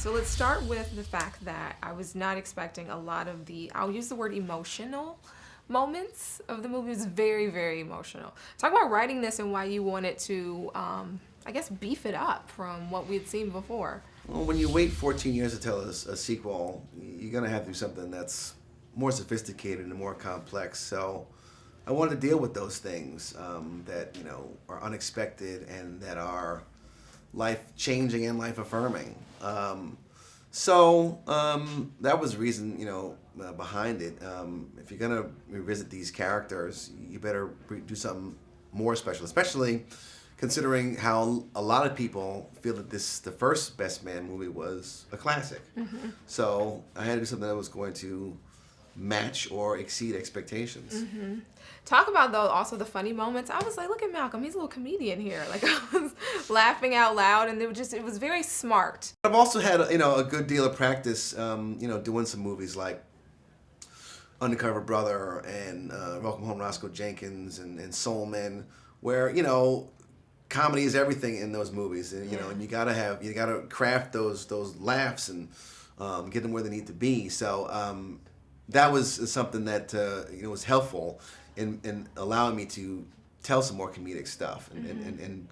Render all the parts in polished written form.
So let's start with the fact that I was not expecting a lot of I'll use the word emotional moments of the movie. It was very, very emotional. Talk about writing this and why you wanted to, I guess, beef it up from what we had seen before. Well, when you wait 14 years to tell a sequel, you're going to have to do something that's more sophisticated and more complex. So I wanted to deal with those things that, are unexpected and that are life-changing and life-affirming. So that was the reason, behind it. If you're going to revisit these characters, you better do something more special, especially considering how a lot of people feel that the first Best Man movie was a classic. Mm-hmm. So I had to do something that was going to match or exceed expectations. Mm-hmm. Talk about, though, also the funny moments. I was like, look at Malcolm. He's a little comedian here. Like, I was laughing out loud, and it was very smart. I've also had, a good deal of practice, doing some movies like Undercover Brother and Welcome Home Roscoe Jenkins and Soul Men, where, comedy is everything in those movies, and and you gotta craft those laughs and get them where they need to be. So that was something that was helpful in allowing me to tell some more comedic stuff and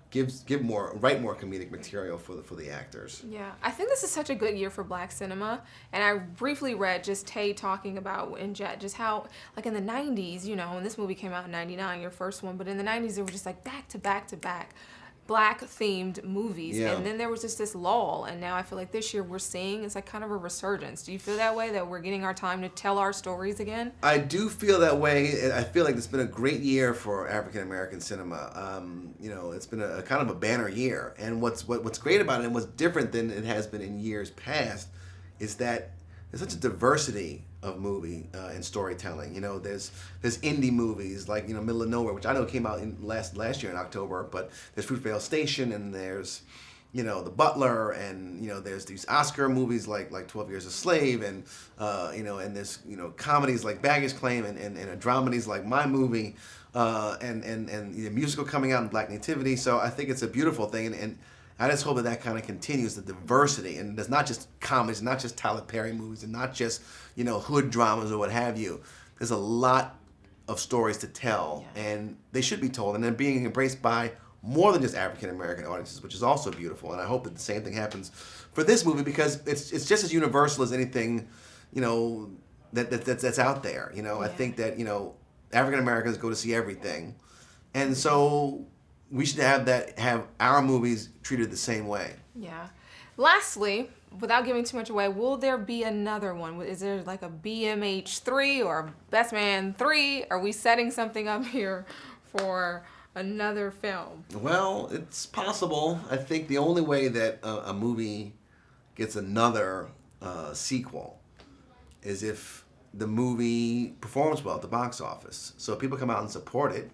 write more comedic material for the actors. Yeah, I think this is such a good year for Black cinema, and I briefly read just Tay talking about in Jet just how, like, in the 90s, when this movie came out in 99, your first one, but in the 90s they were just like back to back to back Black themed movies, Yeah. And then there was just this lull, and now I feel like this year we're seeing it's like kind of a resurgence. Do you feel that way, that we're getting our time to tell our stories again? I do feel that way. I feel like it's been a great year for African American cinema. It's been a kind of a banner year, and what's great about it and what's different than it has been in years past is that there's such a diversity of movie and storytelling. There's indie movies like Middle of Nowhere, which I know came out in last year in October, but there's Fruitvale Station, and there's The Butler, and there's these Oscar movies like 12 Years a Slave, and and there's comedies like Baggage Claim, and a dramedies like My Movie, and the musical coming out in Black Nativity. So I think it's a beautiful thing, and I just hope that kind of continues, the diversity, and there's not just comedies, not just Tyler Perry movies, and not just hood dramas or what have you. There's a lot of stories to tell, and they should be told, and they're being embraced by more than just African American audiences, which is also beautiful. And I hope that the same thing happens for this movie, because it's just as universal as anything that's out there. I think that African Americans go to see everything, and so we should have our movies treated the same way. Yeah. Lastly, without giving too much away, will there be another one? Is there like a BMH 3 or a Best Man 3? Are we setting something up here for another film? Well, it's possible. I think the only way that a movie gets another sequel is if the movie performs well at the box office. So if people come out and support it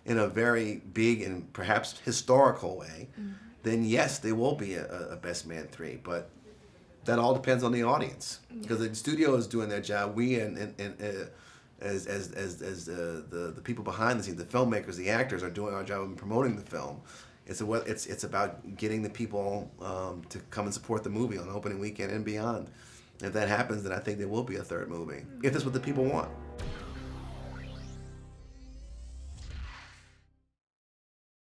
in a very big and perhaps historical way, then yes, there will be a Best Man 3. But that all depends on the audience, because the studio is doing their job. We and as the people behind the scenes, the filmmakers, the actors, are doing our job in promoting the film. It's about getting the people to come and support the movie on opening weekend and beyond. If that happens, then I think there will be a third movie, if that's what the people want.